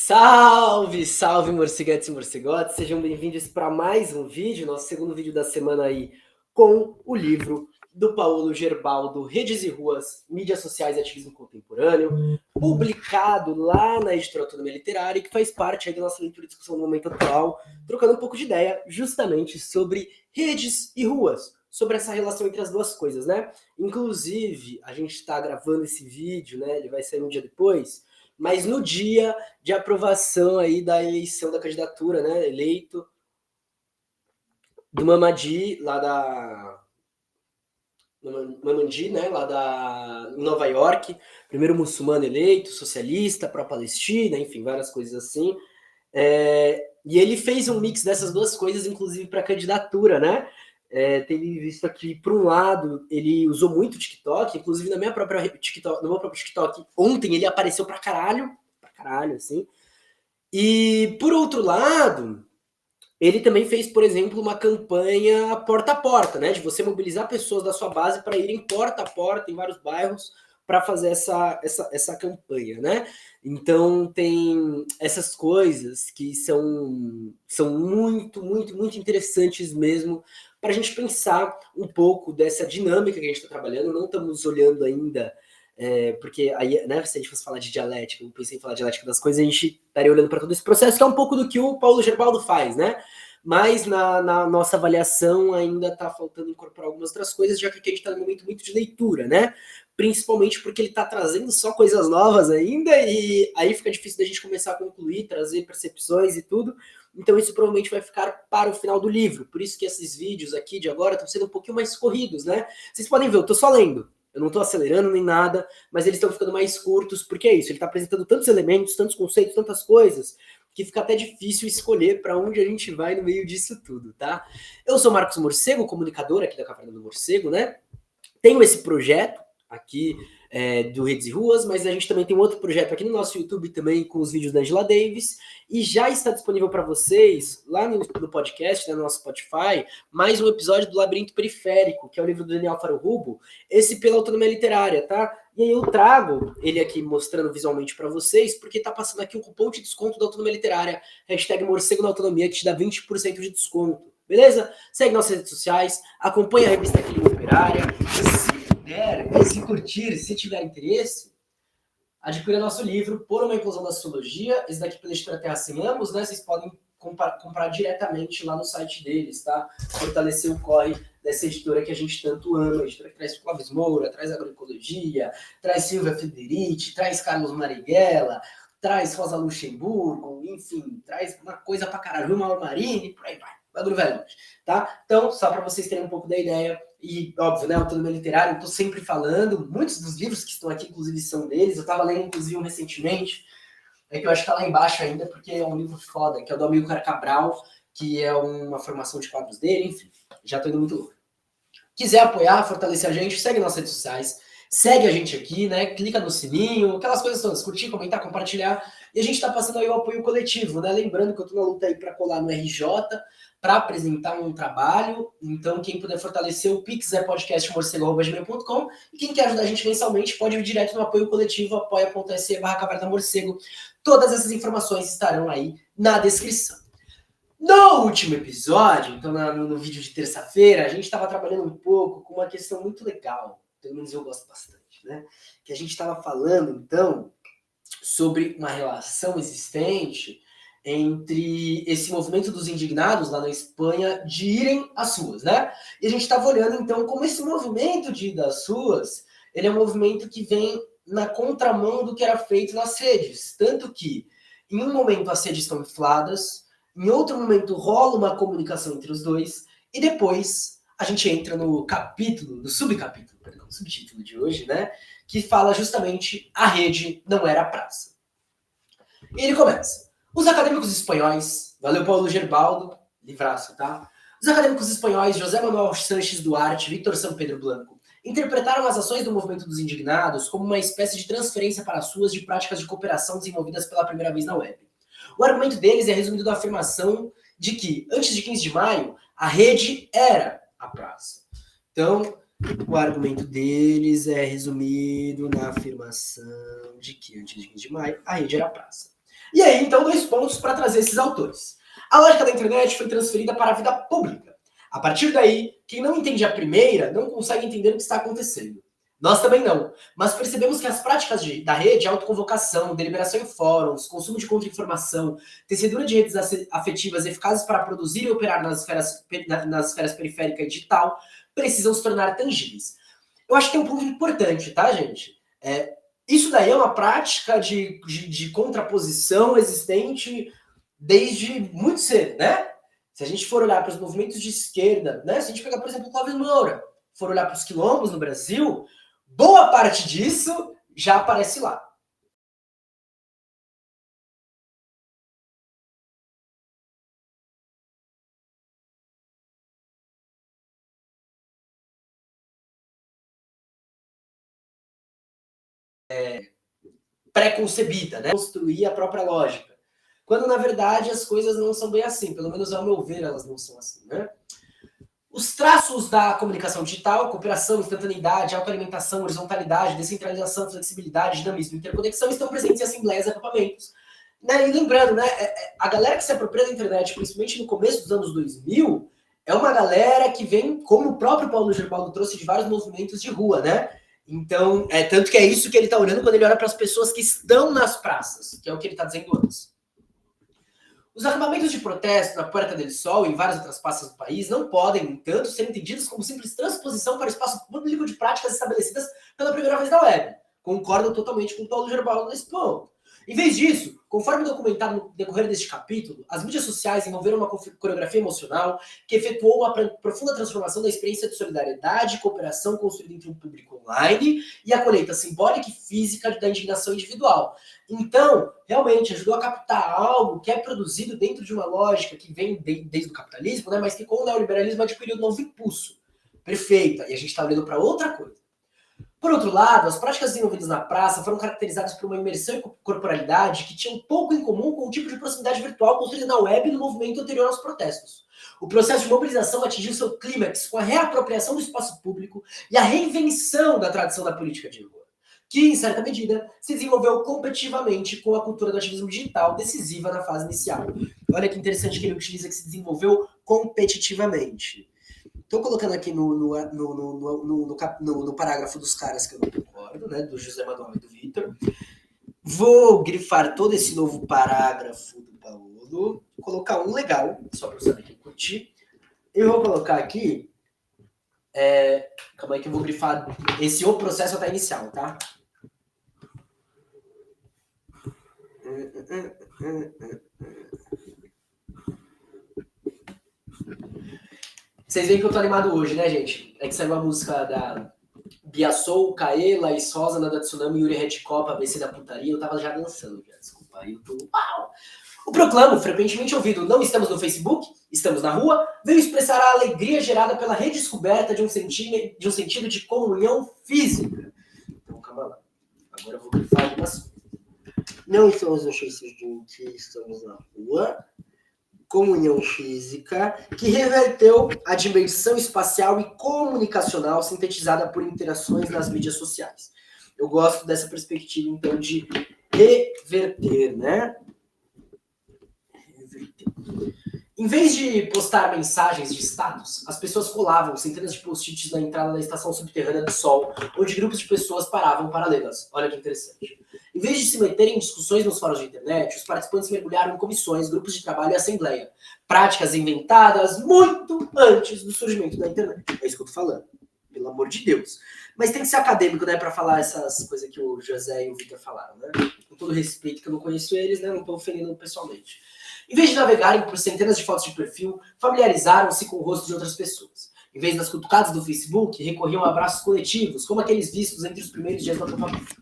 Salve, salve, morceguetes e morcegotes, sejam bem-vindos para mais um vídeo, nosso segundo vídeo da semana aí, com o livro do Paulo Gerbaldo, Redes e Ruas, Mídias Sociais e Ativismo Contemporâneo, publicado lá na Editora Autonomia Literária, que faz parte aí da nossa leitura e discussão no momento atual, trocando um pouco de ideia justamente sobre redes e ruas, sobre essa relação entre as duas coisas, né? Inclusive, a gente está gravando esse vídeo, né? Ele vai sair um dia depois, mas no dia de aprovação aí da eleição da candidatura, né, eleito do Mamadi, lá da Mamadi, né, lá da em Nova York, primeiro muçulmano eleito, socialista, pró-Palestina, enfim, várias coisas assim. E ele fez um mix dessas duas coisas, inclusive para a candidatura, né? Teve visto aqui, por um lado, ele usou muito o TikTok, inclusive no meu próprio TikTok, ontem ele apareceu pra caralho, assim. E, por outro lado, ele também fez, por exemplo, uma campanha porta a porta, né? De você mobilizar pessoas da sua base para irem porta a porta em vários bairros para fazer essa campanha, né? Então tem essas coisas que são muito interessantes mesmo para a gente pensar um pouco dessa dinâmica que a gente está trabalhando. Não estamos olhando ainda porque aí, né, se a gente fosse falar de dialética, eu pensei em falar de dialética das coisas, a gente estaria olhando para todo esse processo, que é um pouco do que o Paulo Gerbaldo faz, né? Mas na nossa avaliação ainda está faltando incorporar algumas outras coisas, já que aqui a gente está num momento muito de leitura, né? Principalmente porque ele está trazendo só coisas novas ainda, e aí fica difícil da gente começar a concluir, trazer percepções e tudo. Então isso provavelmente vai ficar para o final do livro. Por isso que esses vídeos aqui de agora estão sendo um pouquinho mais corridos, né? Vocês podem ver, eu estou só lendo. Eu não estou acelerando nem nada, mas eles estão ficando mais curtos, porque é isso, ele está apresentando tantos elementos, tantos conceitos, tantas coisas, que fica até difícil escolher para onde a gente vai no meio disso tudo, tá? Eu sou Marcos Morcego, comunicador aqui da Caverna do Morcego, né? Tenho esse projeto aqui do Redes e Ruas, mas a gente também tem um outro projeto aqui no nosso YouTube também com os vídeos da Angela Davis, e já está disponível para vocês lá no podcast, né, no nosso Spotify, mais um episódio do Labirinto Periférico, que é o livro do Daniel Faruhubo, esse pela Autonomia Literária, tá? E aí eu trago ele aqui mostrando visualmente para vocês, porque tá passando aqui um cupom de desconto da Autonomia Literária, hashtag Morcego na Autonomia, que te dá 20% de desconto. Beleza? Segue nossas redes sociais, acompanha a revista Clima Operária, e se curtir, se tiver interesse, adquira nosso livro Por uma Inclusão da Sociologia, esse daqui pela editora Terra Sem Ambos, né? Vocês podem comprar diretamente lá no site deles, tá? Fortalecer o corre dessa editora que a gente tanto ama, a editora que traz Clóvis Moura, traz agroecologia, traz Silvia Federici, traz Carlos Marighella, traz Rosa Luxemburgo, enfim, traz uma coisa pra caralho, Mauro Marini, por aí vai. O bagulho vai longe, tá? Então, só para vocês terem um pouco da ideia, e óbvio, né, Autonomia Literária, eu tô sempre falando, muitos dos livros que estão aqui, inclusive, são deles, eu tava lendo, inclusive, um recentemente, que eu acho que tá lá embaixo ainda, porque é um livro foda, que é o do Amilcar Cabral, que é uma formação de quadros dele, enfim, já tô indo muito longe. Quiser apoiar, fortalecer a gente, segue nas redes sociais, segue a gente aqui, né? Clica no sininho, aquelas coisas todas, curtir, comentar, compartilhar. E a gente tá passando aí o apoio coletivo, né? Lembrando que eu tô na luta aí para colar no RJ, para apresentar um trabalho. Então, quem puder fortalecer o Pix é podcastmorcego.gmail.com, e quem quer ajudar a gente mensalmente pode ir direto no apoio coletivo, apoia.se/caverna-morcego. Todas essas informações estarão aí na descrição. No último episódio, então no vídeo de terça-feira, a gente estava trabalhando um pouco com uma questão muito legal, pelo menos eu gosto bastante, né? Que a gente estava falando, então, sobre uma relação existente entre esse movimento dos indignados lá na Espanha de irem às ruas, né? E a gente estava olhando, então, como esse movimento de ir às ruas, ele é um movimento que vem na contramão do que era feito nas redes. Tanto que, em um momento, as redes estão infladas, em outro momento rola uma comunicação entre os dois, e depois a gente entra no capítulo, no subcapítulo, perdão, subtítulo de hoje, né? Que fala justamente a rede não era a praça. E ele começa. Os acadêmicos espanhóis, valeu Paulo Gerbaldo, livraço, tá? Os acadêmicos espanhóis José Manuel Sanches Duarte, Víctor São Pedro Blanco, interpretaram as ações do movimento dos indignados como uma espécie de transferência para as ruas de práticas de cooperação desenvolvidas pela primeira vez na web. O argumento deles é resumido na afirmação de que, antes de 15 de maio, a rede era a praça. Então, o argumento deles é resumido na afirmação de que, antes de 15 de maio, a rede era a praça. E aí, então, 2 pontos para trazer esses autores. A lógica da internet foi transferida para a vida pública. A partir daí, quem não entende a primeira não consegue entender o que está acontecendo. Nós também não, mas percebemos que as práticas da rede, autoconvocação, deliberação em fóruns, consumo de contra-informação, tecedura de redes afetivas eficazes para produzir e operar nas esferas periférica e digital, precisam se tornar tangíveis. Eu acho que tem um ponto importante, tá, gente? Isso daí é uma prática de contraposição existente desde muito cedo, né? Se a gente for olhar para os movimentos de esquerda, né? Se a gente pegar, por exemplo, o Cláudio Moura, for olhar para os quilombos no Brasil, boa parte disso já aparece lá. Pré-concebida, né? Construir a própria lógica. Quando, na verdade, as coisas não são bem assim. Pelo menos, ao meu ver, elas não são assim, né? Os traços da comunicação digital, cooperação, instantaneidade, autoalimentação, horizontalidade, descentralização, flexibilidade, dinamismo e interconexão estão presentes em assembleias e acampamentos. Né? E lembrando, né, a galera que se apropria da internet, principalmente no começo dos anos 2000, é uma galera que vem, como o próprio Paulo Gerbaldo trouxe, de vários movimentos de rua, né? Então, tanto que é isso que ele está olhando quando ele olha para as pessoas que estão nas praças, que é o que ele está dizendo antes. Os acampamentos de protesto na Puerta del Sol e em várias outras praças do país não podem, no entanto, ser entendidos como simples transposição para o espaço público de práticas estabelecidas pela primeira vez na web. Concordo totalmente com o Paulo Gerbaldo nesse ponto. Em vez disso, conforme documentado no decorrer deste capítulo, as mídias sociais envolveram uma coreografia emocional que efetuou uma profunda transformação da experiência de solidariedade e cooperação construída entre um público online e a colheita simbólica e física da indignação individual. Então, realmente, ajudou a captar algo que é produzido dentro de uma lógica que vem desde o capitalismo, né, mas que com o neoliberalismo adquiriu um novo impulso. Perfeita. E a gente está olhando para outra coisa. Por outro lado, as práticas desenvolvidas na praça foram caracterizadas por uma imersão em corporalidade que tinham pouco em comum com o tipo de proximidade virtual construída na web e no movimento anterior aos protestos. O processo de mobilização atingiu seu clímax com a reapropriação do espaço público e a reinvenção da tradição da política de rua, que, em certa medida, se desenvolveu competitivamente com a cultura do ativismo digital, decisiva na fase inicial. Olha que interessante que ele utiliza que se desenvolveu competitivamente. Estou colocando aqui no parágrafo dos caras que eu não concordo, né, do José Manuel e do Vitor. Vou grifar todo esse novo parágrafo do Paulo, colocar um legal, só para eu saber quem curtir. Eu vou colocar aqui, calma aí que eu vou grifar esse o processo até inicial, tá? Vocês veem que eu tô animado hoje, né, gente? É que saiu a música da Bia Soul, Caê, Laís Rosa, Nada Tsunami, Yuri Red Copa, ABC da Putaria. Eu tava já dançando, já, desculpa. Aí eu tô... Uau! O proclamo, frequentemente ouvido, não estamos no Facebook, estamos na rua, veio expressar a alegria gerada pela redescoberta de um sentido de comunhão física. Então, calma lá. Agora eu vou grifar algumas coisas. Não estamos no Facebook, estamos na rua. Comunhão física, que reverteu a dimensão espacial e comunicacional sintetizada por interações nas mídias sociais. Eu gosto dessa perspectiva, então, de reverter, né? Reverter. Em vez de postar mensagens de status, as pessoas colavam centenas de post-its na entrada da estação subterrânea do Sol, onde grupos de pessoas paravam paralelas. Olha que interessante. Em vez de se meterem em discussões nos fóruns de internet, os participantes mergulharam em comissões, grupos de trabalho e assembleia. Práticas inventadas muito antes do surgimento da internet. É isso que eu tô falando. Pelo amor de Deus. Mas tem que ser acadêmico, né, para falar essas coisas que o José e o Victor falaram, né? Com todo respeito que eu não conheço eles, né, não tô ofendendo pessoalmente. Em vez de navegarem por centenas de fotos de perfil, familiarizaram-se com o rosto de outras pessoas. Em vez das cutucadas do Facebook, recorriam a abraços coletivos, como aqueles vistos entre os primeiros dias do acampamento.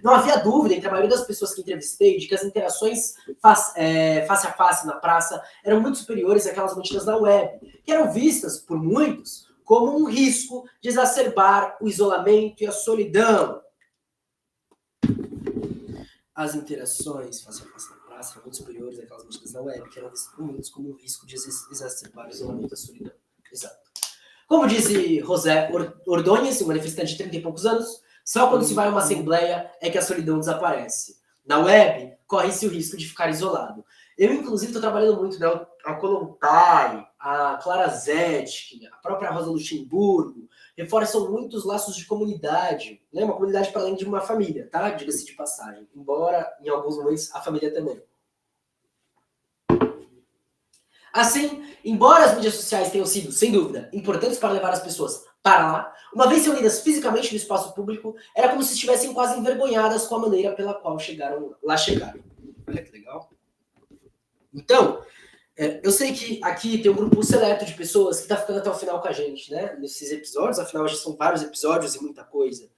Não havia dúvida entre a maioria das pessoas que entrevistei de que as interações face a face na praça eram muito superiores àquelas mantidas na web, que eram vistas, por muitos, como um risco de exacerbar o isolamento e a solidão. As interações face a face na praça eram muito superiores àquelas mantidas na web, que eram vistas por muitos como um risco de exacerbar o isolamento e a solidão. Exato. Como disse José Ordóñez, um manifestante de 30 e poucos anos, só quando se vai a uma assembleia é que a solidão desaparece. Na web, corre-se o risco de ficar isolado. Eu, inclusive, estou trabalhando muito, né? A Kolontai, a Clara Zetkin, a própria Rosa Luxemburgo, reforçam muitos laços de comunidade, né? Uma comunidade para além de uma família, tá? Diga-se de passagem. Embora, em alguns momentos, a família também. Assim, embora as mídias sociais tenham sido, sem dúvida, importantes para levar as pessoas para lá, uma vez reunidas fisicamente no espaço público, era como se estivessem quase envergonhadas com a maneira pela qual chegaram. Olha que legal. Então, eu sei que aqui tem um grupo seleto de pessoas que está ficando até o final com a gente, né? Nesses episódios, afinal já são vários episódios e muita coisa.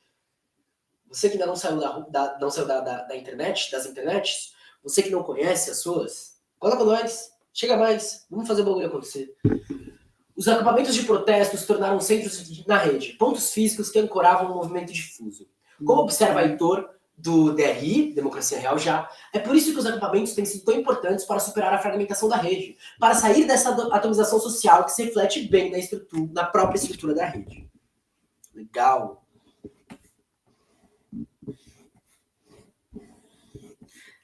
Você que ainda não saiu da internet, das internets, você que não conhece as suas, cola com nós, chega mais, vamos fazer o bagulho acontecer. Os acampamentos de protesto se tornaram centros na rede, pontos físicos que ancoravam um movimento difuso. Como observa Heitor, do DRI, Democracia Real Já, é por isso que os acampamentos têm sido tão importantes para superar a fragmentação da rede, para sair dessa atomização social que se reflete bem na própria estrutura da rede. Legal.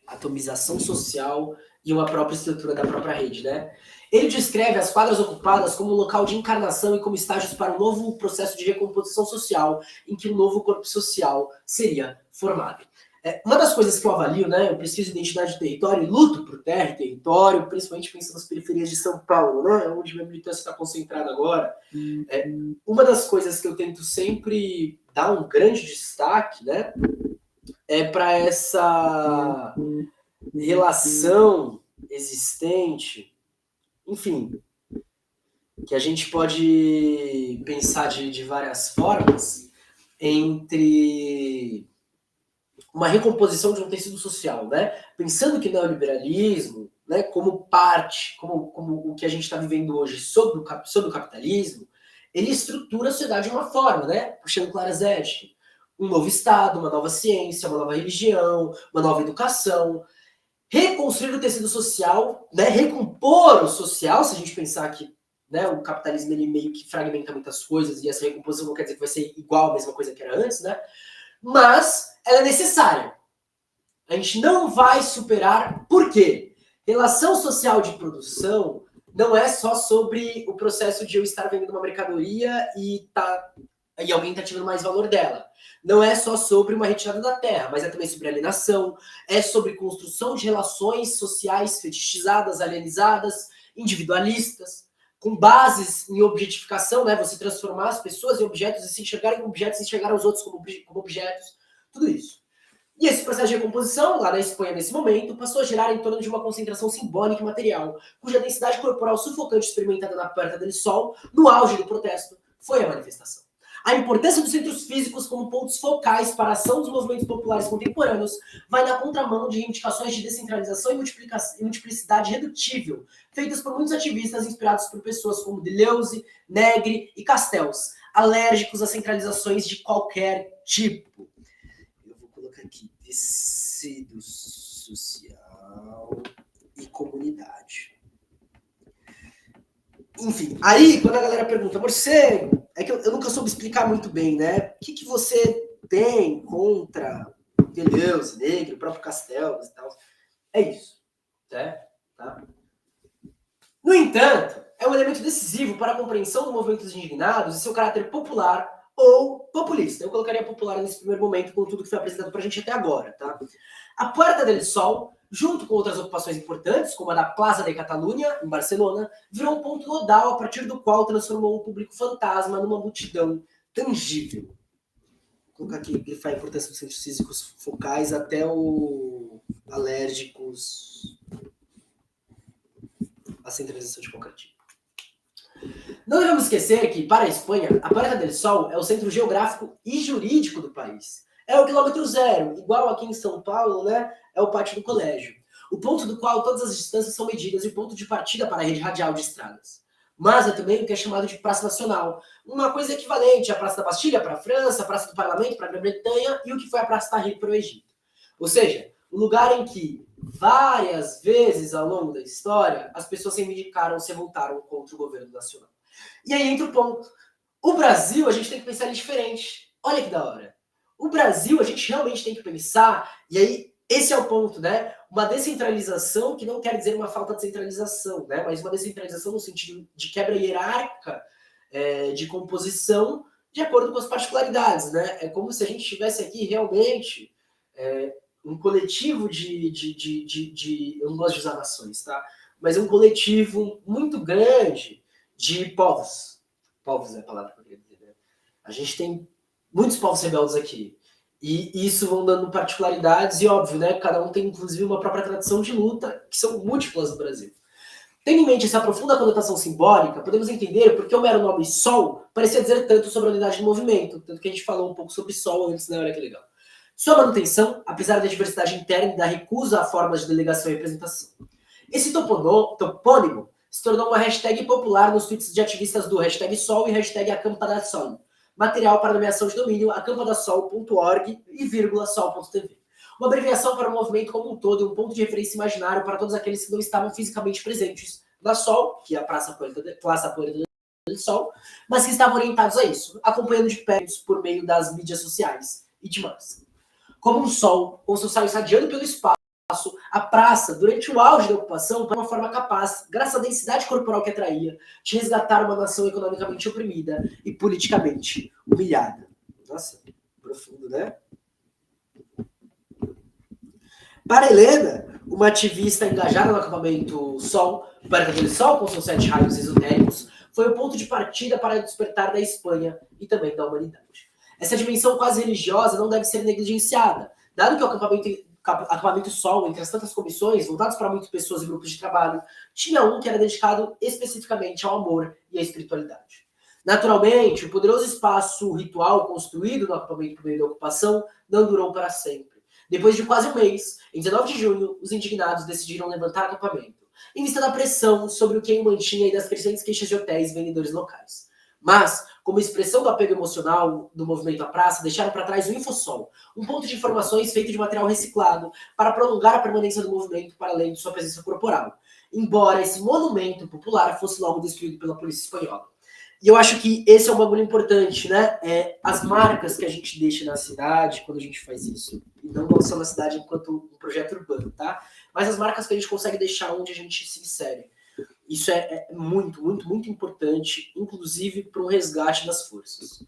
Atomização social e uma própria estrutura da própria rede, né? Ele descreve as quadras ocupadas como um local de encarnação e como estágios para um novo processo de recomposição social, em que um novo corpo social seria formado. Uma das coisas que eu avalio, né? Eu preciso de identidade de território e luto por terra e território, principalmente pensando nas periferias de São Paulo, né? Onde minha militância está concentrada agora. Uma das coisas que eu tento sempre dar um grande destaque, né? É para essa relação existente, enfim, que a gente pode pensar de várias formas entre uma recomposição de um tecido social, né? Pensando que neoliberalismo, né, como parte, como o que a gente está vivendo hoje sobre o capitalismo, ele estrutura a sociedade de uma forma, né? Puxando Clara Zetkin, um novo Estado, uma nova ciência, uma nova religião, uma nova educação, reconstruir o tecido social, né, recompor o social, se a gente pensar que, né, o capitalismo ele meio que fragmenta muitas coisas e essa recomposição não quer dizer que vai ser igual a mesma coisa que era antes, né? Mas ela é necessária. A gente não vai superar. Por quê? Relação social de produção não é só sobre o processo de eu estar vendendo uma mercadoria e alguém está tirando mais valor dela. Não é só sobre uma retirada da terra, mas é também sobre alienação, é sobre construção de relações sociais fetichizadas, alienizadas, individualistas, com bases em objetificação, né? Você transformar as pessoas em objetos e se enxergarem como objetos e enxergar os outros como objetos, tudo isso. E esse processo de recomposição, lá na Espanha nesse momento, passou a gerar em torno de uma concentração simbólica e material, cuja densidade corporal sufocante experimentada na Puerta del Sol, no auge do protesto, foi a manifestação. A importância dos centros físicos como pontos focais para a ação dos movimentos populares contemporâneos vai na contramão de reivindicações de descentralização e multiplicidade redutível, feitas por muitos ativistas inspirados por pessoas como Deleuze, Negri e Castells, alérgicos a centralizações de qualquer tipo. Eu vou colocar aqui, tecido social e comunidade. Enfim, aí quando a galera pergunta, morcego, é que eu nunca soube explicar muito bem, né? O que você tem contra Deleuze, Negri, o próprio Castells e tal? É isso, né? Tá? No entanto, é um elemento decisivo para a compreensão do movimento dos indignados e seu caráter popular ou populista. Eu colocaria popular nesse primeiro momento com tudo que foi apresentado para a gente até agora, tá? A Puerta del Sol, junto com outras ocupações importantes, como a da Plaza de Catalunha, em Barcelona, virou um ponto nodal a partir do qual transformou um público fantasma numa multidão tangível. Vou colocar aqui, grifar a importância dos centros físicos focais até o alérgicos à centralização de qualquer tipo. Não devemos esquecer que, para a Espanha, a Puerta del Sol é o centro geográfico e jurídico do país. É o quilômetro zero, igual aqui em São Paulo, né? É o pátio do colégio. O ponto do qual todas as distâncias são medidas e o ponto de partida para a rede radial de estradas. Mas é também o que é chamado de Praça Nacional. Uma coisa equivalente à Praça da Bastilha para a França, a Praça do Parlamento para a Grã-Bretanha e o que foi a Praça Tahrir para o Egito. Ou seja, um lugar em que várias vezes ao longo da história as pessoas se reivindicaram, se revoltaram contra o governo nacional. E aí entra o ponto. O Brasil, a gente tem que pensar em diferente. Olha que da hora. O Brasil, a gente realmente tem que pensar, e aí Esse é o ponto, né? Uma descentralização que não quer dizer uma falta de centralização, né? Mas uma descentralização no sentido de quebra hierárquica de composição de acordo com as particularidades, né? É como se a gente tivesse aqui realmente um coletivo eu não gosto de usar nações, tá? Mas um coletivo muito grande de povos. Povos é a palavra que eu queria dizer, né? A gente tem muitos povos rebeldes aqui. E isso vão dando particularidades, e óbvio, né? Cada um tem, inclusive, uma própria tradição de luta, que são múltiplas no Brasil. Tendo em mente essa profunda conotação simbólica, podemos entender por que o mero nome Sol parecia dizer tanto sobre a unidade do movimento, tanto que a gente falou um pouco sobre Sol antes, né? Olha que legal. Sua manutenção, apesar da diversidade interna e da recusa a formas de delegação e representação. Esse topônimo se tornou uma hashtag popular nos tweets de ativistas do hashtag Sol e hashtag Acampa da Sol. Material para nomeação de domínio acampadasol.org e sol.tv. Uma abreviação para o movimento como um todo e um ponto de referência imaginário para todos aqueles que não estavam fisicamente presentes na Sol, que é a Praça Puerta del Sol, mas que estavam orientados a isso, acompanhando de perto por meio das mídias sociais e demais. Como um sol, com seu saio irradiando pelo espaço, a praça, durante o auge da ocupação, foi uma forma capaz, graças à densidade corporal que atraía, de resgatar uma nação economicamente oprimida e politicamente humilhada. Nossa, profundo, né? Para Helena, uma ativista engajada no acampamento Sol, Puerta del Sol, com seus 7 raios esotéricos, foi o ponto de partida para o despertar da Espanha e também da humanidade. Essa dimensão quase religiosa não deve ser negligenciada, dado que o acampamento Sol, entre as tantas comissões, voltados para muitas pessoas e grupos de trabalho, tinha um que era dedicado especificamente ao amor e à espiritualidade. Naturalmente, o poderoso espaço ritual construído no acampamento por meio da ocupação não durou para sempre. Depois de quase um mês, em 19 de junho, os indignados decidiram levantar acampamento, em vista da pressão sobre o que o mantinha e das crescentes queixas de hotéis e vendedores locais. Mas, como expressão do apego emocional do movimento à praça, deixaram para trás o Infosol, um ponto de informações feito de material reciclado para prolongar a permanência do movimento para além de sua presença corporal, embora esse monumento popular fosse logo destruído pela polícia espanhola. E eu acho que esse é um bagulho importante, né? As marcas que a gente deixa na cidade quando a gente faz isso. E não só na cidade enquanto um projeto urbano, tá? Mas as marcas que a gente consegue deixar onde a gente se insere. Isso é muito, muito, muito importante, inclusive para o resgate das forças.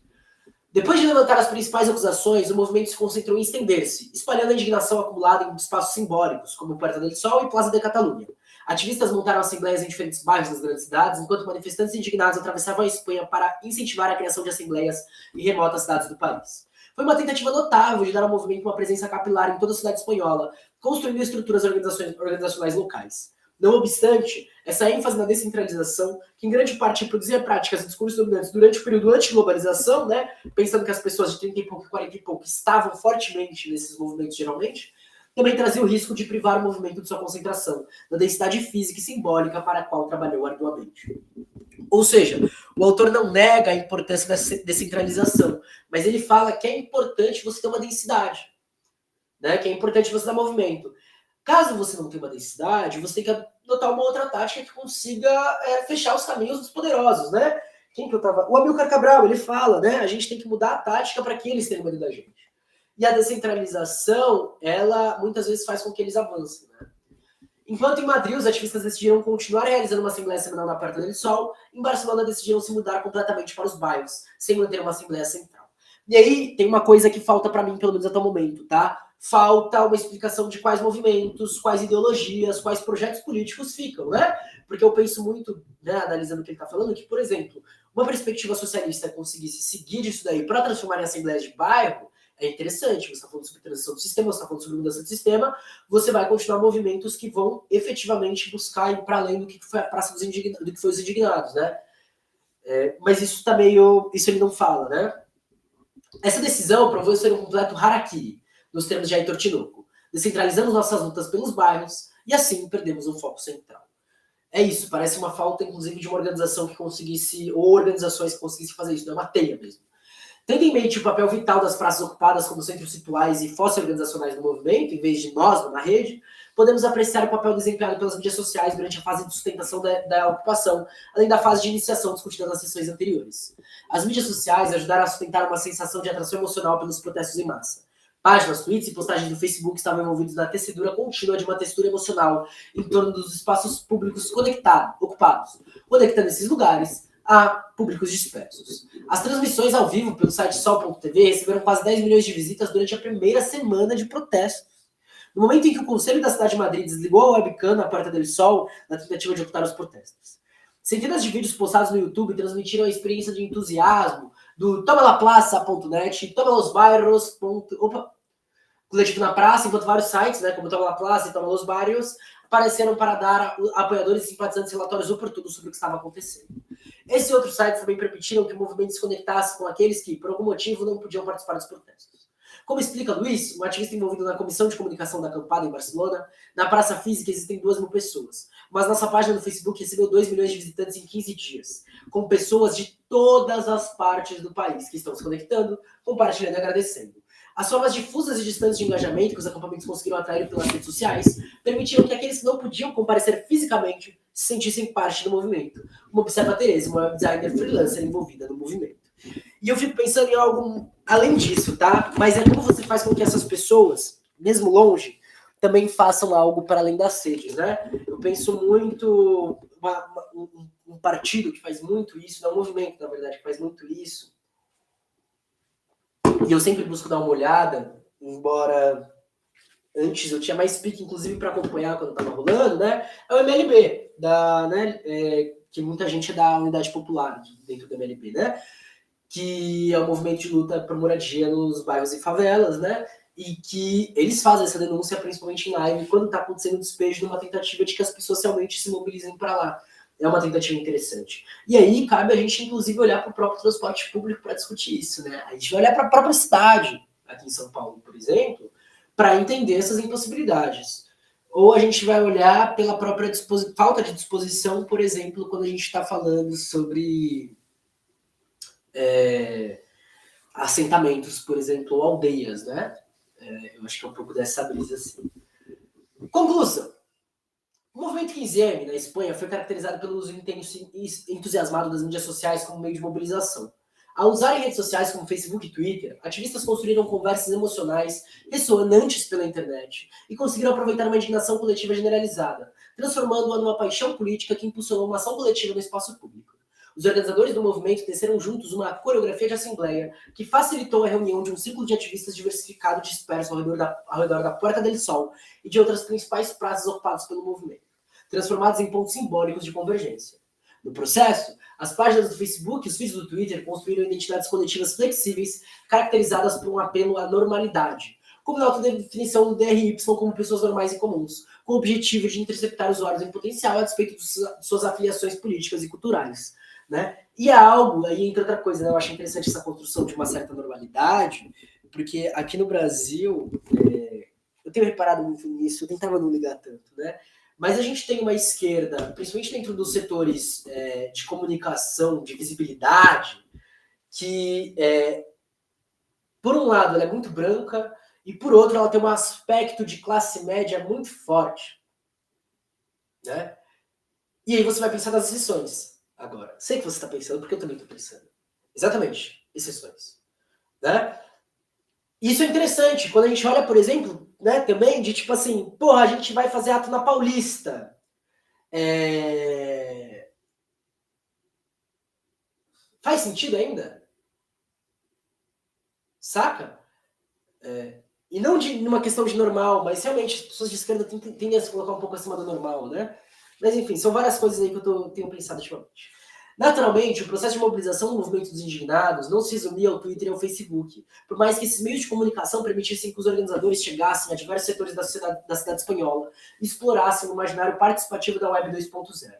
Depois de levantar as principais acusações, o movimento se concentrou em estender-se, espalhando a indignação acumulada em espaços simbólicos, como Puerta del Sol e Plaza de Catalunha. Ativistas montaram assembleias em diferentes bairros das grandes cidades, enquanto manifestantes indignados atravessavam a Espanha para incentivar a criação de assembleias em remotas cidades do país. Foi uma tentativa notável de dar ao movimento uma presença capilar em toda a cidade espanhola, construindo estruturas organizacionais locais. Não obstante, essa ênfase na descentralização, que em grande parte reproduzia práticas e discursos dominantes durante o período anti-globalização, né, pensando que as pessoas de 30 e pouco e 40 e pouco estavam fortemente nesses movimentos geralmente, também trazia o risco de privar o movimento de sua concentração, da densidade física e simbólica para a qual trabalhou arduamente. Ou seja, o autor não nega a importância da descentralização, mas ele fala que é importante você ter uma densidade, né, que é importante você dar movimento. Caso você não tenha uma densidade, você tem que adotar uma outra tática que consiga fechar os caminhos dos poderosos, né? Quem que eu tava? O Amilcar Cabral, ele fala, né? A gente tem que mudar a tática para que eles tenham medo da gente. E a descentralização, ela muitas vezes faz com que eles avancem, né? Enquanto em Madrid os ativistas decidiram continuar realizando uma assembleia semanal na Puerta del Sol, em Barcelona decidiram se mudar completamente para os bairros, sem manter uma assembleia central. E aí tem uma coisa que falta para mim, pelo menos até o momento, tá? Falta uma explicação de quais movimentos, quais ideologias, quais projetos políticos ficam, né? Porque eu penso muito, né, analisando o que ele está falando, que, por exemplo, uma perspectiva socialista conseguisse seguir isso daí para transformar em assembleias de bairro, é interessante. Você está falando sobre transição do sistema, você está falando sobre mudança de sistema, você vai continuar movimentos que vão efetivamente buscar ir para além do que foi a Praça dos Indignados, do que foi os Indignados, né? Mas isso tá meio... Isso ele não fala, né? Essa decisão provou ser um completo harakiri, nos termos de Aitor Tinoco. Descentralizamos nossas lutas pelos bairros e assim perdemos o foco central. É isso, parece uma falta, inclusive, de uma organização que conseguisse, ou organizações que conseguissem fazer isso, não é uma teia mesmo. Tendo em mente o papel vital das praças ocupadas como centros rituais e fósseis organizacionais do movimento, em vez de nós, numa rede, podemos apreciar o papel desempenhado pelas mídias sociais durante a fase de sustentação da ocupação, além da fase de iniciação discutida nas sessões anteriores. As mídias sociais ajudaram a sustentar uma sensação de atração emocional pelos protestos em massa. Páginas, tweets e postagens do Facebook estavam envolvidos na tecedura contínua de uma textura emocional em torno dos espaços públicos ocupados, conectando esses lugares a públicos dispersos. As transmissões ao vivo pelo site Sol.tv receberam quase 10 milhões de visitas durante a primeira semana de protestos. No momento em que o Conselho da Cidade de Madrid desligou a webcam na Porta del Sol na tentativa de ocultar os protestos. Centenas de vídeos postados no YouTube transmitiram a experiência de entusiasmo do tomalaplaza.net e tomalosbairros. Coletivo na praça, enquanto vários sites, né, como Toma La Plaza e Toma Los Barrios, apareceram para dar a apoiadores e simpatizantes relatórios oportunos sobre o que estava acontecendo. Esses outros sites também permitiram que o movimento se conectasse com aqueles que, por algum motivo, não podiam participar dos protestos. Como explica Luiz, um ativista envolvido na comissão de comunicação da acampada em Barcelona, na praça física existem 2.000 pessoas, mas nossa página no Facebook recebeu 2 milhões de visitantes em 15 dias, com pessoas de todas as partes do país que estão se conectando, compartilhando e agradecendo. As formas difusas e distantes de engajamento que os acampamentos conseguiram atrair pelas redes sociais permitiram que aqueles que não podiam comparecer fisicamente se sentissem parte do movimento, como observa a Tereza, uma web designer freelancer envolvida no movimento. E eu fico pensando em algo além disso, tá? Mas é como você faz com que essas pessoas, mesmo longe, também façam algo para além das redes, né? Eu penso muito um partido que faz muito isso, um movimento, na verdade, que faz muito isso. E eu sempre busco dar uma olhada, embora antes eu tinha mais pique, inclusive, para acompanhar quando estava rolando, né? É o MLB, que muita gente é da Unidade Popular dentro do MLB, né? Que é um movimento de luta por moradia nos bairros e favelas, né? E que eles fazem essa denúncia principalmente em live quando está acontecendo o despejo numa tentativa de que as pessoas realmente se mobilizem para lá. É uma tentativa interessante. E aí cabe a gente, inclusive, olhar para o próprio transporte público para discutir isso, né? A gente vai olhar para a própria cidade, aqui em São Paulo, por exemplo, para entender essas impossibilidades. Ou a gente vai olhar pela própria falta de disposição, por exemplo, quando a gente está falando sobre assentamentos, por exemplo, ou aldeias, né? Eu acho que é um pouco dessa brisa assim. Conclusão. O movimento 15M na Espanha foi caracterizado pelo uso entusiasmado das mídias sociais como meio de mobilização. Ao usarem redes sociais como Facebook e Twitter, ativistas construíram conversas emocionais ressonantes pela internet e conseguiram aproveitar uma indignação coletiva generalizada, transformando-a numa paixão política que impulsionou uma ação coletiva no espaço público. Os organizadores do movimento teceram juntos uma coreografia de assembleia que facilitou a reunião de um círculo de ativistas diversificado disperso ao redor da Puerta del Sol e de outras principais praças ocupadas pelo movimento, transformados em pontos simbólicos de convergência. No processo, as páginas do Facebook e os feeds do Twitter construíram identidades coletivas flexíveis, caracterizadas por um apelo à normalidade, como na autodefinição do DRY como pessoas normais e comuns, com o objetivo de interceptar usuários em potencial a despeito de suas afiliações políticas e culturais. Né? E é algo, aí entra outra coisa, né? Eu acho interessante essa construção de uma certa normalidade, porque aqui no Brasil, eu tenho reparado muito nisso, eu tentava não ligar tanto, né? Mas a gente tem uma esquerda, principalmente dentro dos setores de comunicação, de visibilidade, que, por um lado, ela é muito branca, e por outro, ela tem um aspecto de classe média muito forte. Né? E aí você vai pensar nas exceções. Agora, sei que você está pensando, porque eu também estou pensando. Exatamente, exceções. Né? Isso é interessante, quando a gente olha, por exemplo, né, também, de tipo assim, porra, a gente vai fazer ato na Paulista. Faz sentido ainda? Saca? E não numa questão de normal, mas realmente as pessoas de esquerda tendem a se colocar um pouco acima do normal, né? Mas enfim, são várias coisas aí que eu tenho pensado ultimamente. Naturalmente, o processo de mobilização do movimento dos indignados não se resumia ao Twitter e ao Facebook, por mais que esses meios de comunicação permitissem que os organizadores chegassem a diversos setores da cidade espanhola e explorassem o imaginário participativo da Web 2.0.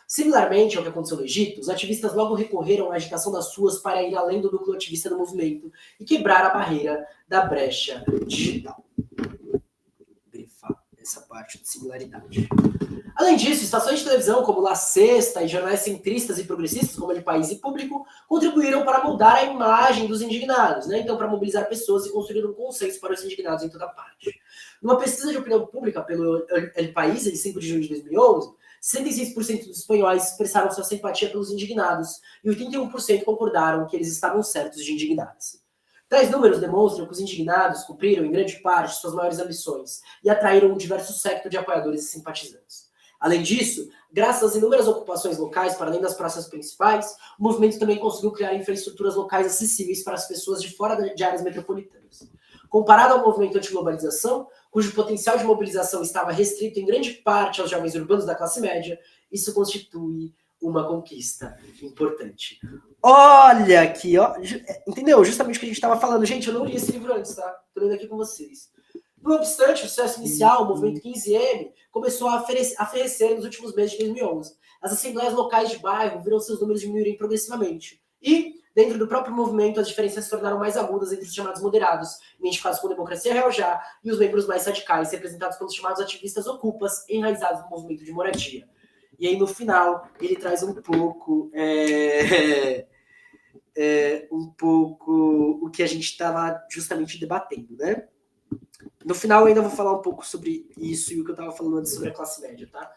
Similarmente ao que aconteceu no Egito, os ativistas logo recorreram à agitação das ruas para ir além do núcleo ativista do movimento e quebrar a barreira da brecha digital. Grifar essa parte de similaridade. Além disso, estações de televisão como La Sexta e jornais centristas e progressistas como El País e Público contribuíram para moldar a imagem dos indignados, né? Então para mobilizar pessoas e construir um consenso para os indignados em toda parte. Numa pesquisa de opinião pública pelo El País, em 5 de junho de 2011, 66% dos espanhóis expressaram sua simpatia pelos indignados e 81% concordaram que eles estavam certos de indignar-se. Tais números demonstram que os indignados cumpriram, em grande parte, suas maiores ambições e atraíram um diverso secto de apoiadores e simpatizantes. Além disso, graças às inúmeras ocupações locais para além das praças principais, o movimento também conseguiu criar infraestruturas locais acessíveis para as pessoas de fora de áreas metropolitanas. Comparado ao movimento anti-globalização, cujo potencial de mobilização estava restrito em grande parte aos jovens urbanos da classe média, isso constitui uma conquista importante. Olha aqui, ó, entendeu? Justamente o que a gente estava falando. Gente, eu não li esse livro antes, tá? Tô lendo aqui com vocês. Não obstante o sucesso inicial, o movimento 15M começou a arrefecer nos últimos meses de 2011. As assembleias locais de bairro viram seus números diminuírem progressivamente. E, dentro do próprio movimento, as diferenças se tornaram mais agudas entre os chamados moderados, identificados com democracia real já, e os membros mais radicais, representados pelos chamados ativistas ocupas, enraizados no movimento de moradia. E aí, no final, ele traz um pouco o que a gente estava justamente debatendo, né? No final, eu ainda vou falar um pouco sobre isso e o que eu estava falando antes sobre a classe média, tá?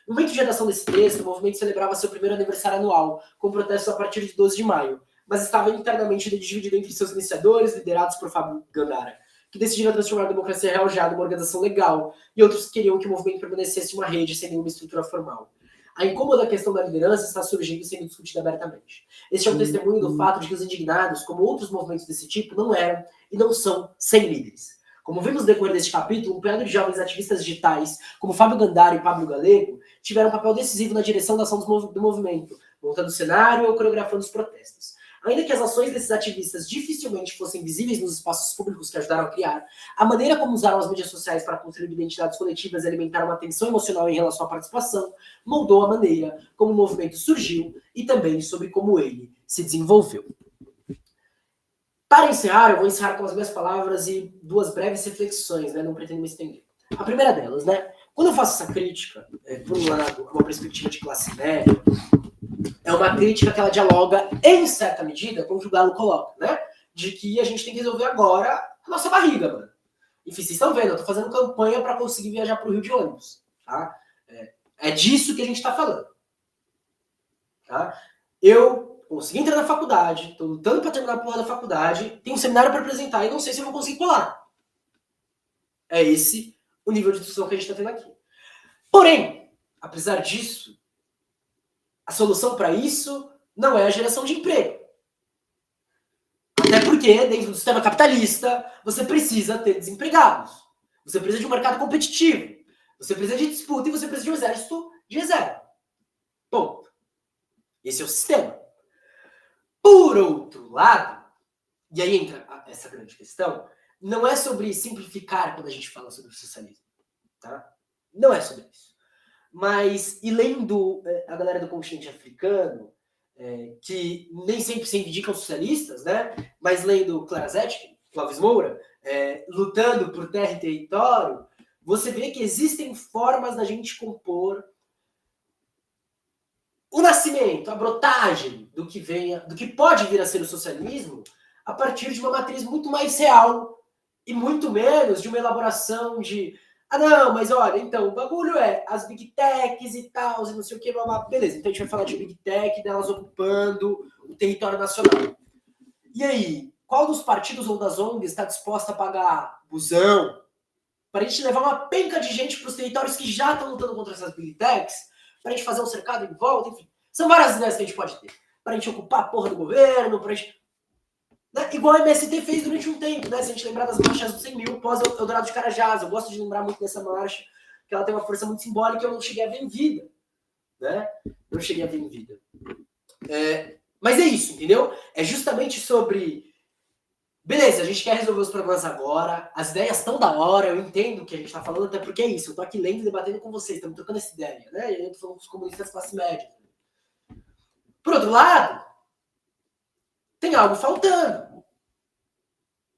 No momento de redação desse texto, o movimento celebrava seu primeiro aniversário anual, com protestos a partir de 12 de maio, mas estava internamente dividido entre seus iniciadores, liderados por Fábio Gandara, que decidiram transformar a democracia real já numa organização legal, e outros queriam que o movimento permanecesse uma rede sem nenhuma estrutura formal. A incômoda questão da liderança está surgindo e sendo discutida abertamente. Este é um testemunho do fato de que os indignados, como outros movimentos desse tipo, não eram e não são sem líderes. Como vimos no decorrer deste capítulo, um punhado de jovens ativistas digitais, como Fábio Gandara e Pablo Galego, tiveram um papel decisivo na direção da ação do movimento, montando o cenário ou coreografando os protestos. Ainda que as ações desses ativistas dificilmente fossem visíveis nos espaços públicos que ajudaram a criar, a maneira como usaram as mídias sociais para construir identidades coletivas e alimentar uma tensão emocional em relação à participação, moldou a maneira como o movimento surgiu e também sobre como ele se desenvolveu. Para encerrar, eu vou encerrar com as minhas palavras e duas breves reflexões, né? Não pretendo me estender. A primeira delas, né? Quando eu faço essa crítica, por um lado, uma perspectiva de classe média, é uma crítica que ela dialoga, em certa medida, com o que o Galo coloca, né? De que a gente tem que resolver agora a nossa barriga, mano. Enfim, vocês estão vendo, eu tô fazendo campanha para conseguir viajar pro Rio de ônibus, tá? É disso que a gente tá falando. Tá? Eu consegui entrar na faculdade, tô lutando para terminar a porra da faculdade, tenho um seminário para apresentar e não sei se eu vou conseguir colar. É esse o nível de discussão que a gente tá tendo aqui. Porém, apesar disso, a solução para isso não é a geração de emprego. Até porque, dentro do sistema capitalista, você precisa ter desempregados. Você precisa de um mercado competitivo. Você precisa de disputa e você precisa de um exército de reserva. Ponto. Esse é o sistema. Por outro lado, e aí entra essa grande questão, não é sobre simplificar quando a gente fala sobre o socialismo. Tá? Não é sobre isso. Mas, e lendo a galera do continente africano, que nem sempre se indicam socialistas, né? Mas lendo Clara Zetkin, Clóvis Moura, lutando por terra e território, você vê que existem formas da gente compor o nascimento, a brotagem do que pode vir a ser o socialismo a partir de uma matriz muito mais real e muito menos de uma elaboração de não, mas olha, então, o bagulho é as big techs e tal, e não sei o que, blá, blá. Beleza, então a gente vai falar de big tech, delas ocupando o território nacional. E aí, qual dos partidos ou das ONGs está disposta a pagar busão para a gente levar uma penca de gente para os territórios que já estão lutando contra essas big techs, para a gente fazer um cercado em volta, enfim. São várias ideias que a gente pode ter. Para a gente ocupar a porra do governo, para a gente... Né? Igual a MST fez durante um tempo, né? Se a gente lembrar das marchas dos 100 mil pós Eldorado de Carajás, eu gosto de lembrar muito dessa marcha, que ela tem uma força muito simbólica e eu não cheguei a ver em vida. Né? Não cheguei a ver em vida. Mas é isso, entendeu? É justamente sobre... Beleza, a gente quer resolver os problemas agora, as ideias estão da hora, eu entendo o que a gente está falando, até porque é isso, eu tô aqui lendo e debatendo com vocês, estamos trocando essa ideia, né? E eu tô falando com os comunistas classe média. Por outro lado, tem algo faltando,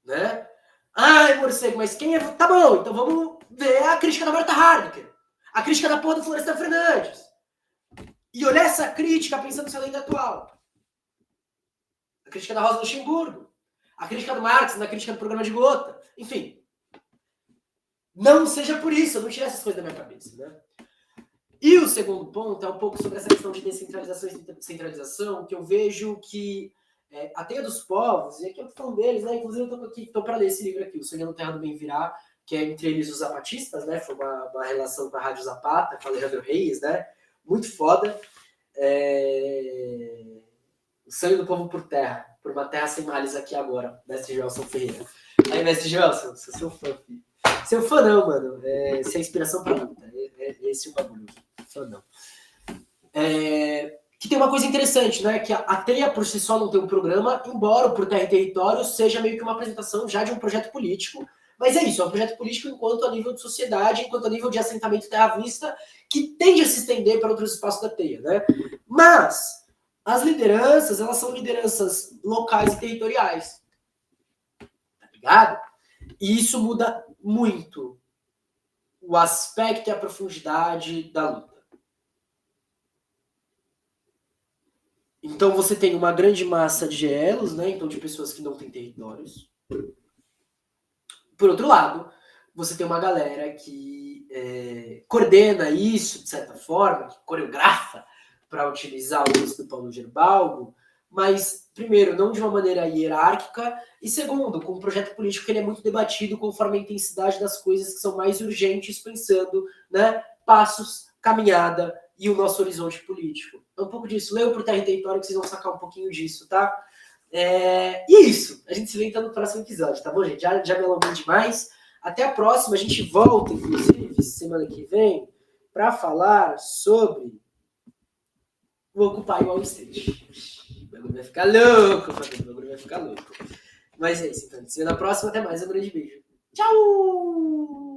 né? Ai, morcego, mas quem é... Tá bom, então vamos ver a crítica da Marta Harnecker, a crítica da porra do Florestan Fernandes, e olhar essa crítica pensando na lei atual. A crítica da Rosa Luxemburgo, a crítica do Marx, na crítica do programa de Gotha, enfim. Não seja por isso, eu não tirei essas coisas da minha cabeça, né? E o segundo ponto é um pouco sobre essa questão de descentralização e centralização, que eu vejo que A Teia dos Povos, e aqui eu tô falando deles, né? Inclusive eu tô para ler esse livro aqui, O Sonhando Terra do Bem Virá, que é entre eles os zapatistas, né? Foi uma relação com a Rádio Zapata, com Alejandro Reis, né? Muito foda. O Sangue do Povo por Terra, por uma terra sem males aqui agora, mestre Gelson Ferreira. Aí, mestre Gelson, sou seu fã, filho. Seu fã não, mano. Você é inspiração pra luta. Esse é o bagulho. Fã não. Que tem uma coisa interessante, né? Que a Teia por si só não tem um programa, embora o Por Terra e Território seja meio que uma apresentação já de um projeto político. Mas é isso, é um projeto político enquanto a nível de sociedade, enquanto a nível de assentamento terravista, que tende a se estender para outros espaços da Teia, né? Mas as lideranças, elas são lideranças locais e territoriais. Tá ligado? E isso muda muito o aspecto e a profundidade da luta. Então você tem uma grande massa de elos, né? Então de pessoas que não têm territórios. Por outro lado, você tem uma galera que coordena isso, de certa forma, que coreografa, para utilizar o uso do Paulo Gerbaldo, mas, primeiro, não de uma maneira hierárquica, e segundo, com um projeto político que ele é muito debatido conforme a intensidade das coisas que são mais urgentes, pensando, né, passos, caminhada e o nosso horizonte político. É um pouco disso. Leiam Por Terra e Território que vocês vão sacar um pouquinho disso, tá? E é isso. A gente se vê então no próximo episódio, tá bom, gente? Já me alonguei demais. Até a próxima. A gente volta, inclusive, semana que vem, para falar sobre o Occupy Wall Street. O bagulho vai ficar louco, família. O bagulho vai ficar louco. Mas é isso, então. A gente se vê na próxima. Até mais. Um grande beijo. Tchau!